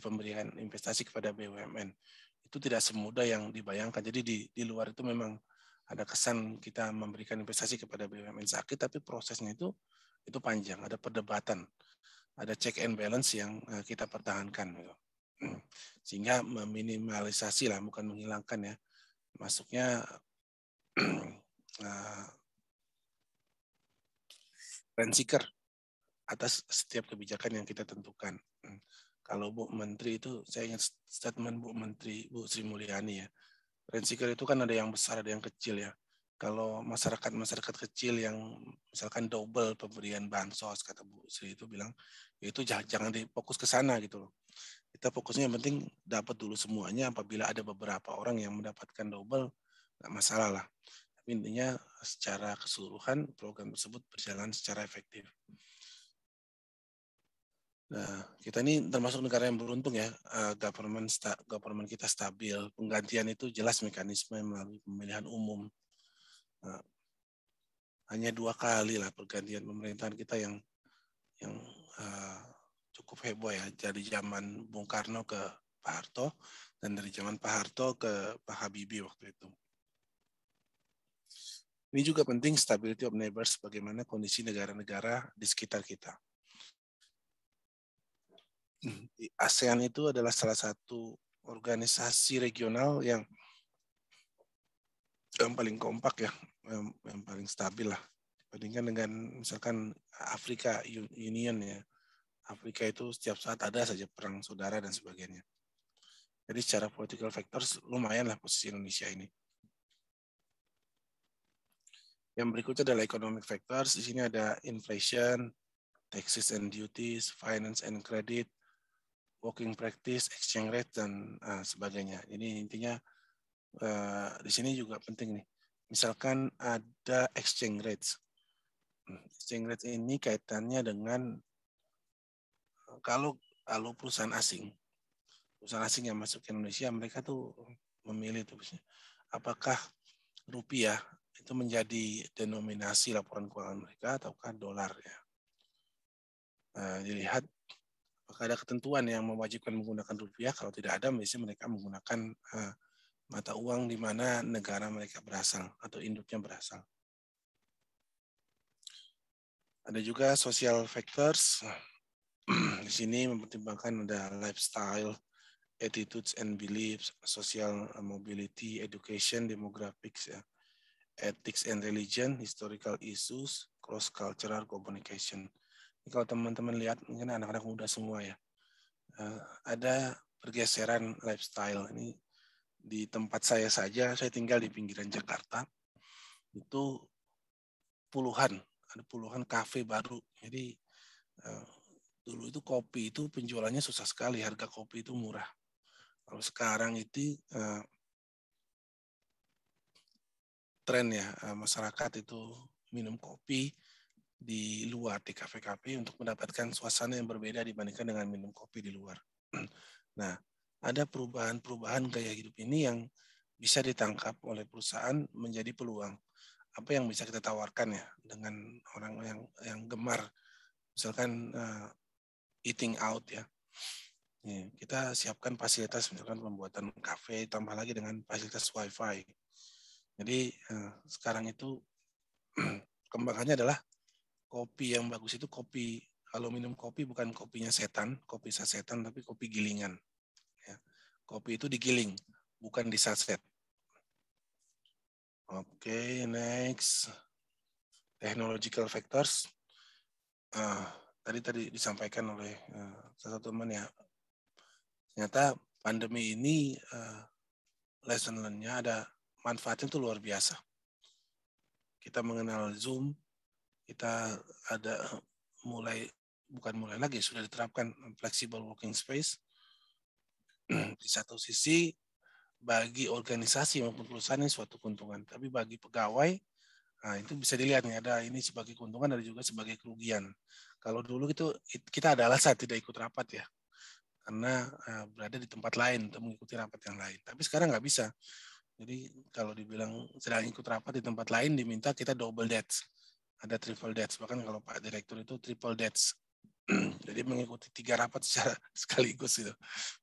pemberian investasi kepada BUMN. Itu tidak semudah yang dibayangkan. Jadi di luar itu memang ada kesan kita memberikan investasi kepada BUMN sakit, tapi prosesnya itu panjang, ada perdebatan, ada check and balance yang kita pertahankan. Sehingga meminimalisasi lah, bukan menghilangkan ya, masuknya rent seeker atas setiap kebijakan yang kita tentukan. Kalau Bu Menteri itu, saya ingat statement Bu Menteri, Bu Sri Mulyani ya, rent seeker itu kan ada yang besar, ada yang kecil ya. Kalau masyarakat kecil yang misalkan double pemberian bansos, kata Bu Sri itu bilang, itu jangan difokus ke sana gitu loh. Kita fokusnya yang penting dapat dulu semuanya, apabila ada beberapa orang yang mendapatkan double, nggak masalah lah. Tapi intinya secara keseluruhan program tersebut berjalan secara efektif. Nah, kita ini termasuk negara yang beruntung ya, government kita stabil, penggantian itu jelas mekanisme melalui pemilihan umum. Nah, hanya 2 kali lah pergantian pemerintahan kita yang cukup heboh ya, dari zaman Bung Karno ke Pak Harto dan dari zaman Pak Harto ke Pak Habibie waktu itu. Ini juga penting, stability of neighbors, bagaimana kondisi negara-negara di sekitar kita. Di ASEAN itu adalah salah satu organisasi regional yang paling kompak ya, yang paling stabil lah dibandingkan dengan misalkan Afrika Union ya. Afrika itu setiap saat ada saja perang saudara dan sebagainya. Jadi secara political factors lumayan lah posisi Indonesia ini. Yang berikutnya adalah economic factors. Di sini ada inflation, taxes and duties, finance and credit, working practice, exchange rate, dan sebagainya. Ini intinya di sini juga penting nih. Misalkan ada exchange rates. Exchange rate ini kaitannya dengan kalau perusahaan asing yang masuk ke Indonesia, mereka tuh memilih tuh apakah rupiah itu menjadi denominasi laporan keuangan mereka ataukah dolar ya. Dilihat apakah ada ketentuan yang mewajibkan menggunakan rupiah. Kalau tidak ada, biasanya mereka menggunakan mata uang di mana negara mereka berasal atau induknya berasal. Ada juga social factors. Di sini mempertimbangkan ada lifestyle, attitudes and beliefs, social mobility, education, demographics, ya, ethics and religion, historical issues, cross-cultural communication. Ini kalau teman-teman lihat, mungkin anak-anak muda semua ya, ada pergeseran lifestyle. Ini di tempat saya saja, saya tinggal di pinggiran Jakarta, itu ada puluhan kafe baru. Jadi dulu itu kopi itu penjualannya susah sekali, harga kopi itu murah. Kalau sekarang itu tren ya, masyarakat itu minum kopi di luar, di kafe-kafe untuk mendapatkan suasana yang berbeda dibandingkan dengan minum kopi di luar. Nah, ada perubahan gaya hidup ini yang bisa ditangkap oleh perusahaan menjadi peluang. Apa yang bisa kita tawarkan ya dengan orang yang gemar, misalkan eating out ya. Kita siapkan fasilitas misalkan pembuatan kafe, tambah lagi dengan fasilitas wifi. Jadi sekarang itu kembangannya adalah kopi yang bagus itu kopi, kalau minum kopi bukan kopinya setan, kopi sasetan, tapi kopi gilingan. Ya. Kopi itu digiling, bukan disaset. Oke, next. Technological factors. Tadi disampaikan oleh salah satu teman ya. Ternyata pandemi ini lesson learn-nya ada manfaatnya itu luar biasa. Kita mengenal Zoom, kita ada bukan mulai lagi, sudah diterapkan flexible working space. Di satu sisi bagi organisasi maupun perusahaan ini suatu keuntungan, tapi bagi pegawai itu bisa dilihat nih, ada ini sebagai keuntungan, ada juga sebagai kerugian. Kalau dulu itu kita ada alasan tidak ikut rapat ya, karena berada di tempat lain untuk mengikuti rapat yang lain. Tapi sekarang nggak bisa. Jadi kalau dibilang sedang ikut rapat di tempat lain, diminta kita double dates. ada triple dates, bahkan kalau Pak Direktur itu triple dates. Jadi mengikuti 3 rapat secara sekaligus itu.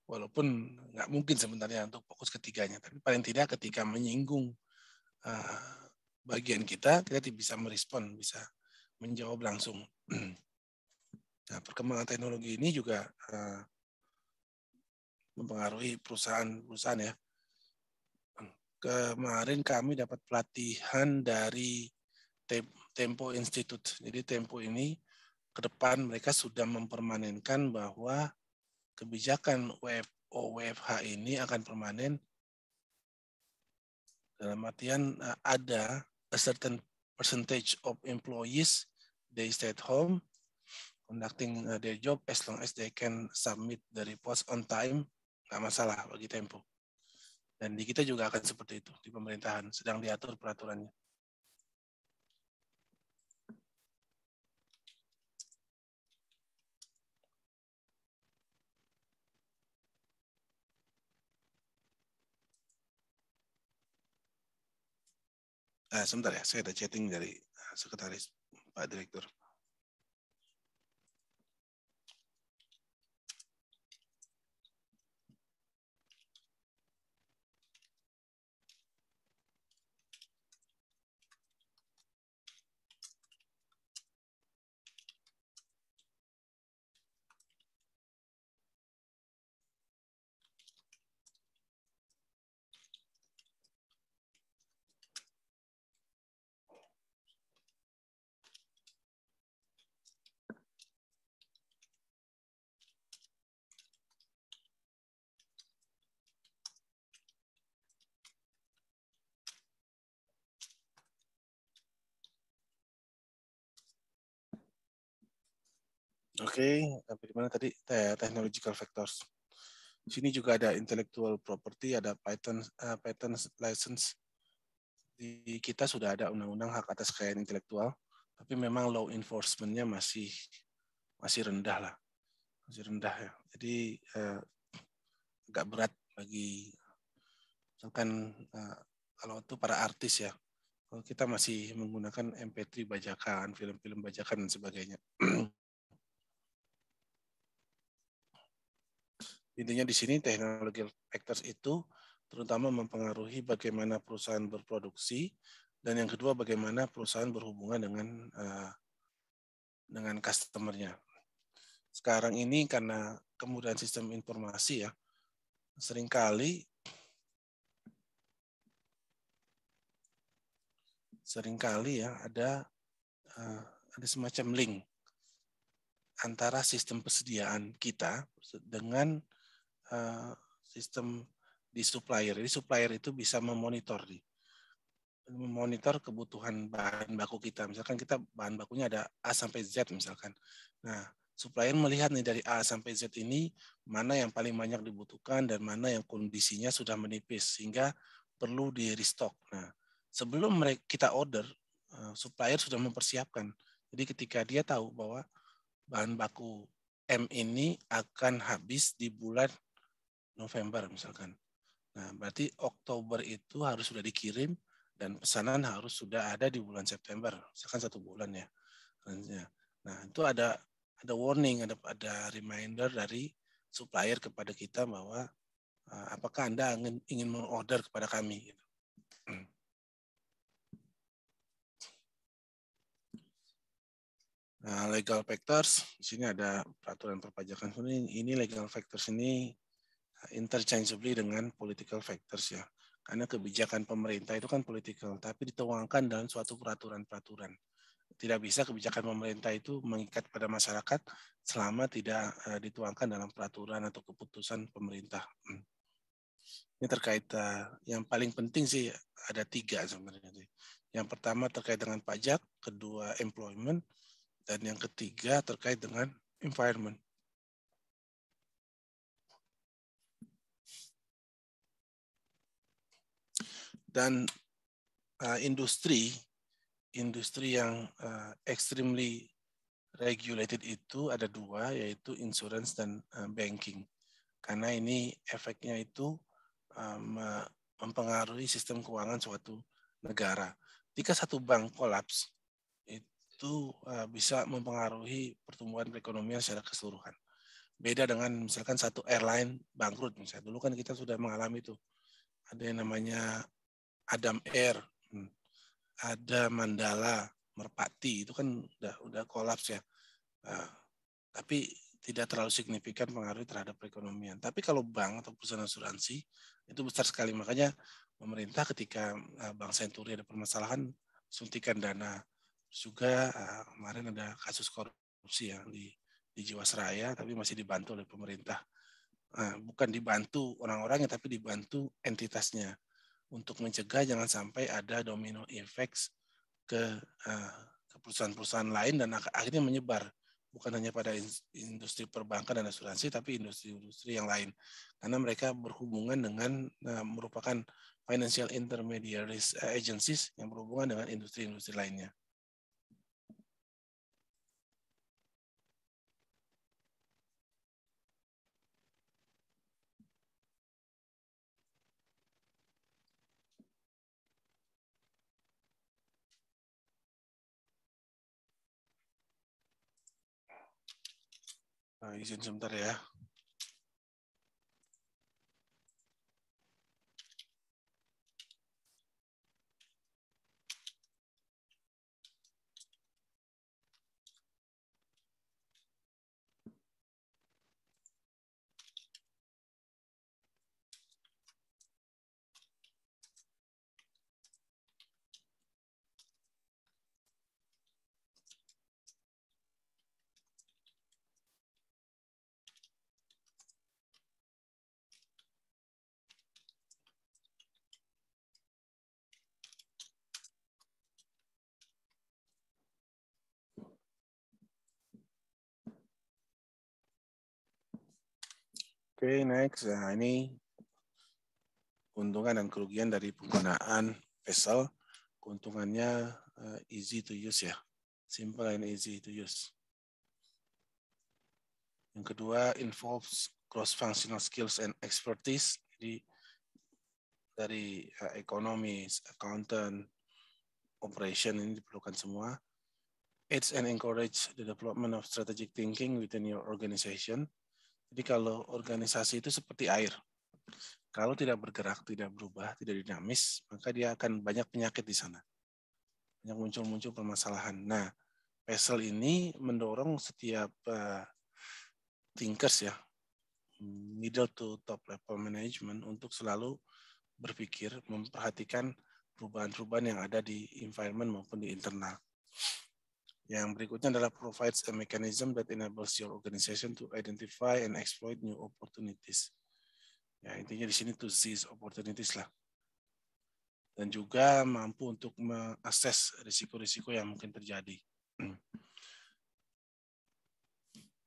Walaupun nggak mungkin sebenarnya untuk fokus ketiganya, tapi paling tidak ketika menyinggung bagian kita bisa merespon, bisa menjawab langsung. Nah, perkembangan teknologi ini juga mempengaruhi perusahaan ya. Kemarin kami dapat pelatihan dari Tempo Institute. Jadi Tempo ini ke depan mereka sudah mempermanenkan bahwa kebijakan WFH ini akan permanen, dalam artian ada a certain percentage of employees they stay at home conducting their job as long as they can submit the reports on time, nggak masalah bagi Tempo. Dan di kita juga akan seperti itu, di pemerintahan sedang diatur peraturannya. Sebentar ya, saya ada chatting dari sekretaris Pak Direktur. Oke, sampai di mana tadi? Technological factors. Di sini juga ada intellectual property, ada patent license. Di kita sudah ada undang-undang hak atas kekayaan intelektual, tapi memang law enforcement-nya masih rendah lah, masih rendah ya. Jadi agak berat bagi, misalkan kalau itu para artis ya, kalau kita masih menggunakan MP3 bajakan, film-film bajakan dan sebagainya. Intinya di sini teknologi factors itu terutama mempengaruhi bagaimana perusahaan berproduksi, dan yang kedua bagaimana perusahaan berhubungan dengan customer-nya. Sekarang ini karena kemudahan sistem informasi ya, seringkali ya ada semacam link antara sistem persediaan kita dengan sistem di supplier. Jadi supplier itu bisa memonitor kebutuhan bahan baku kita. Misalkan kita bahan bakunya ada A sampai Z misalkan. Nah, supplier melihat nih dari A sampai Z ini mana yang paling banyak dibutuhkan dan mana yang kondisinya sudah menipis sehingga perlu di restock. Nah, sebelum kita order, supplier sudah mempersiapkan. Jadi ketika dia tahu bahwa bahan baku M ini akan habis di bulan November misalkan. Nah, berarti Oktober itu harus sudah dikirim dan pesanan harus sudah ada di bulan September, misalkan 1 bulan ya. Nah, itu ada warning, ada reminder dari supplier kepada kita bahwa apakah Anda ingin mengorder kepada kami. Nah, legal factors, di sini ada peraturan perpajakan. Ini legal factors ini interchangeably dengan political factors ya. Karena kebijakan pemerintah itu kan political, tapi dituangkan dalam suatu peraturan-peraturan. Tidak bisa kebijakan pemerintah itu mengikat pada masyarakat selama tidak dituangkan dalam peraturan atau keputusan pemerintah. Ini terkait yang paling penting sih ada 3 sebenarnya. Yang pertama terkait dengan pajak, kedua employment, dan yang ketiga terkait dengan environment. Dan industri yang extremely regulated itu ada 2, yaitu insurance dan banking. Karena ini efeknya itu mempengaruhi sistem keuangan suatu negara. Jika satu bank kolaps, itu bisa mempengaruhi pertumbuhan perekonomian secara keseluruhan. Beda dengan misalkan satu airline bangkrut misalnya. Dulu kan kita sudah mengalami itu. Ada yang namanya Adam Air, ada Mandala, Merpati, itu kan udah kolaps ya. Tapi tidak terlalu signifikan pengaruh terhadap perekonomian. Tapi kalau bank atau perusahaan asuransi itu besar sekali. Makanya pemerintah ketika Bank Senturi ada permasalahan suntikan dana. Juga kemarin ada kasus korupsi ya di Jiwasraya, tapi masih dibantu oleh pemerintah. Bukan dibantu orang-orangnya, tapi dibantu entitasnya untuk mencegah jangan sampai ada domino effects ke perusahaan-perusahaan lain dan akhirnya menyebar. Bukan hanya pada industri perbankan dan asuransi, tapi industri-industri yang lain. Karena mereka berhubungan dengan merupakan financial intermediaries agencies yang berhubungan dengan industri-industri lainnya. Izin sebentar ya. Oke, next. Nah, ini keuntungan dan kerugian dari penggunaan PESEL. Keuntungannya easy to use ya. Simple and easy to use. Yang kedua, involves cross-functional skills and expertise. Jadi dari ekonomis, accountant, operation ini diperlukan semua. Aids and encourage the development of strategic thinking within your organization. Jadi kalau organisasi itu seperti air. Kalau tidak bergerak, tidak berubah, tidak dinamis, maka dia akan banyak penyakit di sana. Banyak muncul-muncul permasalahan. Nah, PESEL ini mendorong setiap thinkers ya, middle to top level management untuk selalu berpikir, memperhatikan perubahan-perubahan yang ada di environment maupun di internal. Yang berikutnya adalah provides a mechanism that enables your organization to identify and exploit new opportunities. Ya, intinya di sini to seize opportunities lah. Dan juga mampu untuk mengakses risiko-risiko yang mungkin terjadi.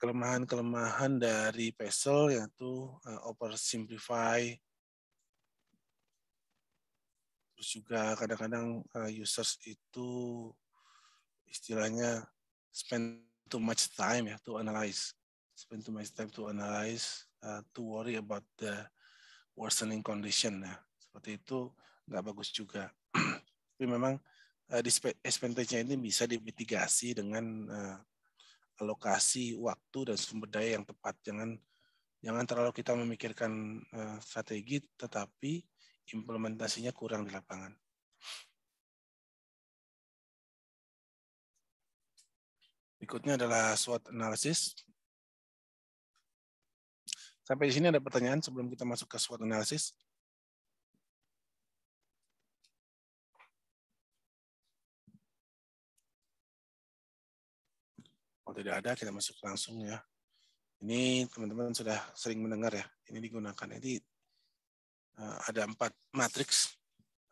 Kelemahan-kelemahan dari PESEL yaitu oversimplify, terus juga kadang-kadang users itu istilahnya spend too much time ya to analyze, to worry about the worsening condition. Nah, seperti itu nggak bagus juga. Tapi memang disadvantage-nya ini bisa dimitigasi dengan alokasi waktu dan sumber daya yang tepat. Jangan terlalu kita memikirkan strategi, tetapi implementasinya kurang di lapangan. Berikutnya adalah SWOT analysis. Sampai di sini ada pertanyaan sebelum kita masuk ke SWOT analysis? Kalau tidak ada, kita masuk langsung ya. Ini teman-teman sudah sering mendengar ya. Ini digunakan. Jadi ada 4 matriks,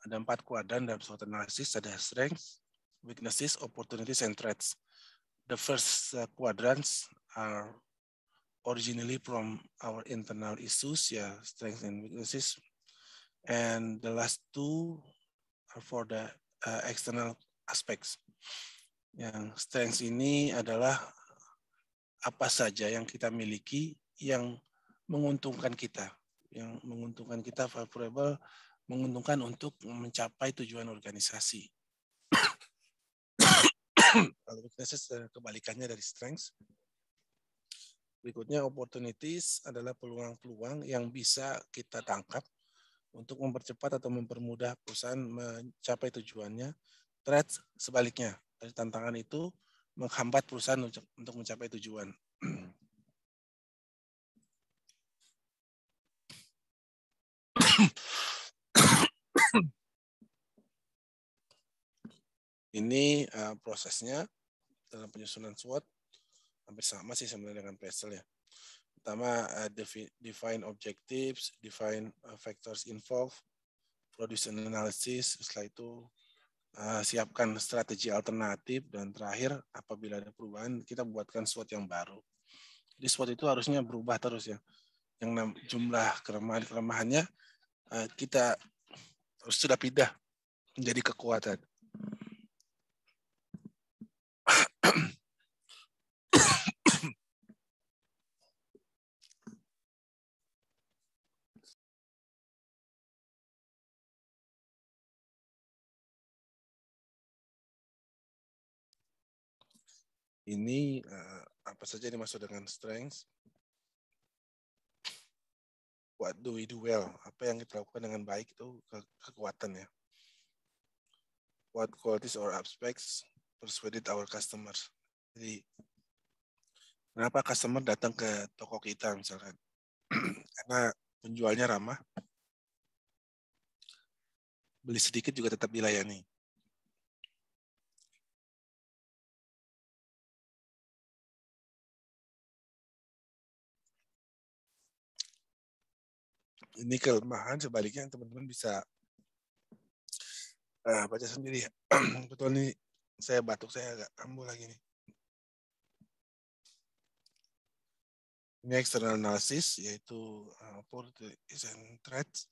ada 4 kuadran dalam SWOT analysis. Ada strengths, weaknesses, opportunities, and threats. The first quadrants are originally from our internal issues, ya, strengths and weaknesses, and the last 2 are for the external aspects. Yang strengths ini adalah apa saja yang kita miliki yang menguntungkan kita, favorable, menguntungkan untuk mencapai tujuan organisasi. Kalau weaknesses kebalikannya dari strengths. Berikutnya opportunities adalah peluang-peluang yang bisa kita tangkap untuk mempercepat atau mempermudah perusahaan mencapai tujuannya. Threats sebaliknya, dari tantangan itu menghambat perusahaan untuk mencapai tujuan. Ini prosesnya dalam penyusunan SWOT hampir sama sih sebenarnya dengan PESEL ya. Pertama, define objectives, define factors involved, produce an analysis, setelah itu siapkan strategi alternatif, dan terakhir apabila ada perubahan kita buatkan SWOT yang baru. Jadi SWOT itu harusnya berubah terus ya. Yang jumlah kelemahannya kita harus sudah pindah menjadi kekuatan. Ini apa saja dimaksud dengan strengths? What do we do well? Apa yang kita lakukan dengan baik itu kekuatan ya. What qualities or aspects persuaded our customers? Jadi kenapa customer datang ke toko kita misalkan? Karena penjualnya ramah, beli sedikit juga tetap dilayani. Ini kelemahan, sebaliknya teman-teman bisa baca sendiri ya. Betul nih, saya batuk, saya agak kambuh lagi nih. Ini external analysis, yaitu opportunities and threats.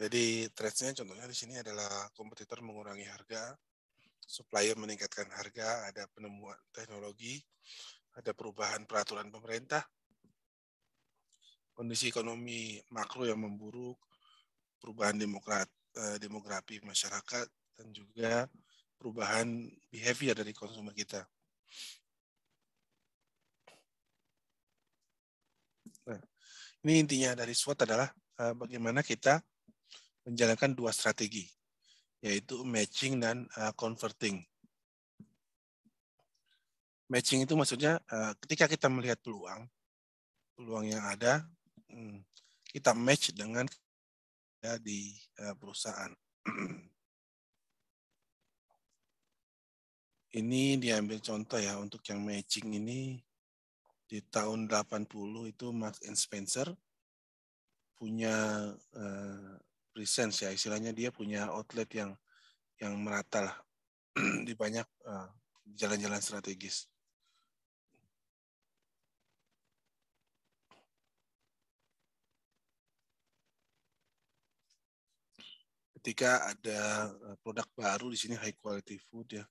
Jadi threats-nya contohnya di sini adalah kompetitor mengurangi harga, supplier meningkatkan harga, ada penemuan teknologi, ada perubahan peraturan pemerintah, kondisi ekonomi makro yang memburuk, perubahan demografi masyarakat, dan juga perubahan behavior dari konsumer kita. Nah, ini intinya dari SWOT adalah bagaimana kita menjalankan dua strategi, yaitu matching dan converting. Matching itu maksudnya ketika kita melihat peluang yang ada, kita match dengan di perusahaan. Ini diambil contoh ya, untuk yang matching ini di tahun 80 itu Marks and Spencer punya presence ya, istilahnya dia punya outlet yang merata lah di banyak jalan-jalan strategis. Ketika ada produk baru di sini, high quality food ya,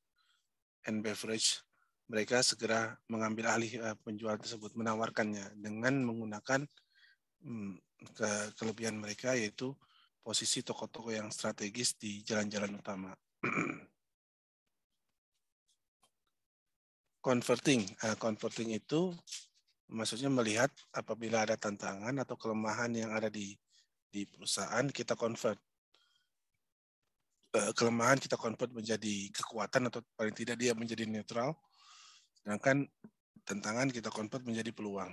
and beverage, mereka segera mengambil alih penjual tersebut, menawarkannya dengan menggunakan kelebihan mereka, yaitu posisi toko-toko yang strategis di jalan-jalan utama. Converting itu maksudnya melihat apabila ada tantangan atau kelemahan yang ada di perusahaan, kita convert. Kelemahan kita convert menjadi kekuatan, atau paling tidak dia menjadi netral, sedangkan tantangan kita convert menjadi peluang.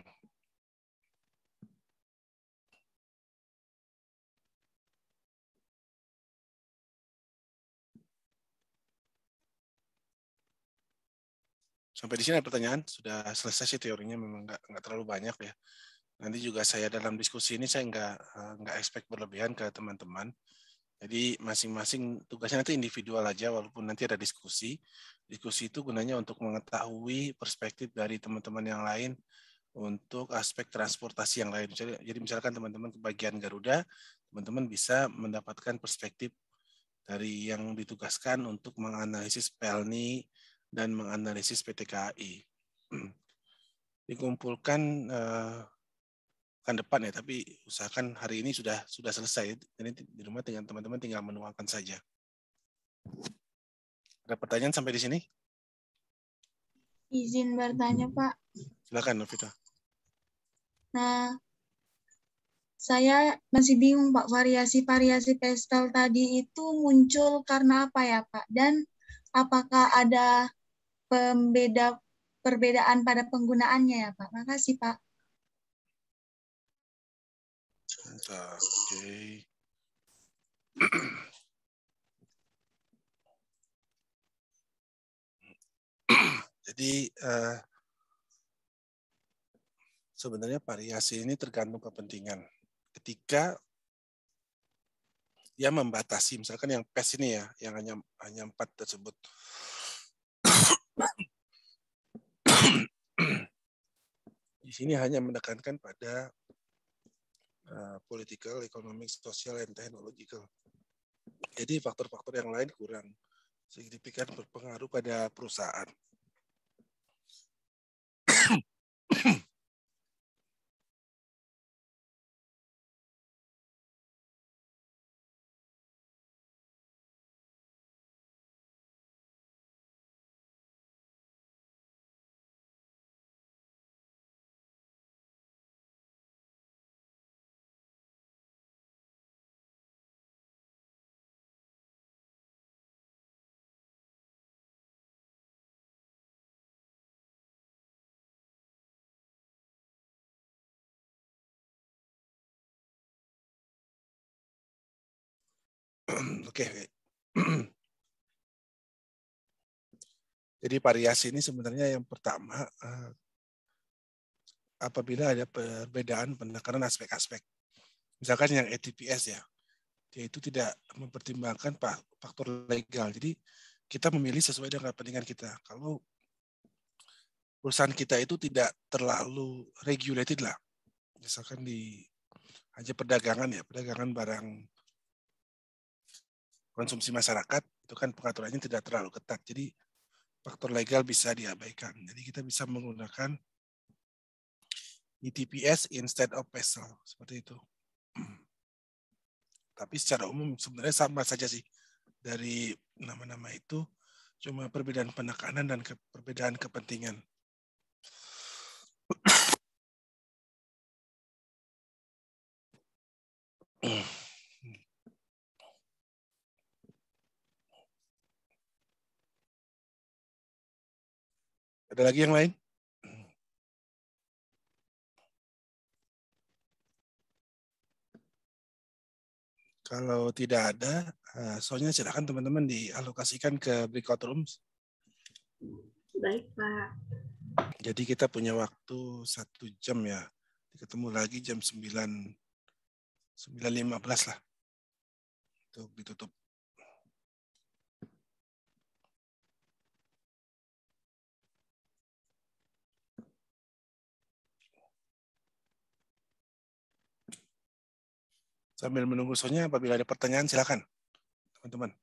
Sampai di sini ada pertanyaan? Sudah selesai sih teorinya, memang nggak terlalu banyak ya. Nanti juga saya dalam diskusi ini saya nggak expect berlebihan ke teman-teman. Jadi masing-masing tugasnya nanti individual aja, walaupun nanti ada diskusi. Diskusi itu gunanya untuk mengetahui perspektif dari teman-teman yang lain, untuk aspek transportasi yang lain. Jadi misalkan teman-teman ke bagian Garuda, teman-teman bisa mendapatkan perspektif dari yang ditugaskan untuk menganalisis PELNI dan menganalisis PT KAI. Dikumpulkan kan depan ya, tapi usahakan hari ini sudah selesai. Jadi di rumah dengan teman-teman tinggal menuangkan saja. Ada pertanyaan sampai di sini? Izin bertanya, Pak. Silakan, Novita. Nah, saya masih bingung, Pak. Variasi-variasi pastel tadi itu muncul karena apa ya, Pak? Dan apakah ada perbedaan pada penggunaannya ya, Pak? Makasih, Pak. Oke. Jadi sebenarnya variasi ini tergantung kepentingan. Ketika dia membatasi, misalkan yang PES ini ya, yang hanya 4 tersebut. Di sini hanya menekankan pada political, economic, social, and technological. Jadi faktor-faktor yang lain kurang signifikan berpengaruh pada perusahaan. Oke. Jadi variasi ini sebenarnya yang pertama apabila ada perbedaan penekanan aspek-aspek. Misalkan yang ATPS ya, dia itu tidak mempertimbangkan faktor legal. Jadi kita memilih sesuai dengan kepentingan kita. Kalau perusahaan kita itu tidak terlalu regulated lah, misalkan di aja perdagangan ya, perdagangan barang konsumsi masyarakat, itu kan pengaturannya tidak terlalu ketat. Jadi faktor legal bisa diabaikan. Jadi kita bisa menggunakan ETPS instead of PESEL, seperti itu. Tapi secara umum sebenarnya sama saja sih. Dari nama-nama itu, cuma perbedaan penekanan dan perbedaan kepentingan. Ada lagi yang lain? Kalau tidak ada, soalnya silakan teman-teman dialokasikan ke breakout rooms. Baik, Pak. Jadi kita punya waktu 1 jam ya. Ketemu lagi jam 9.15 lah. Untuk ditutup. Sambil menunggu soalnya, apabila ada pertanyaan silakan, teman-teman.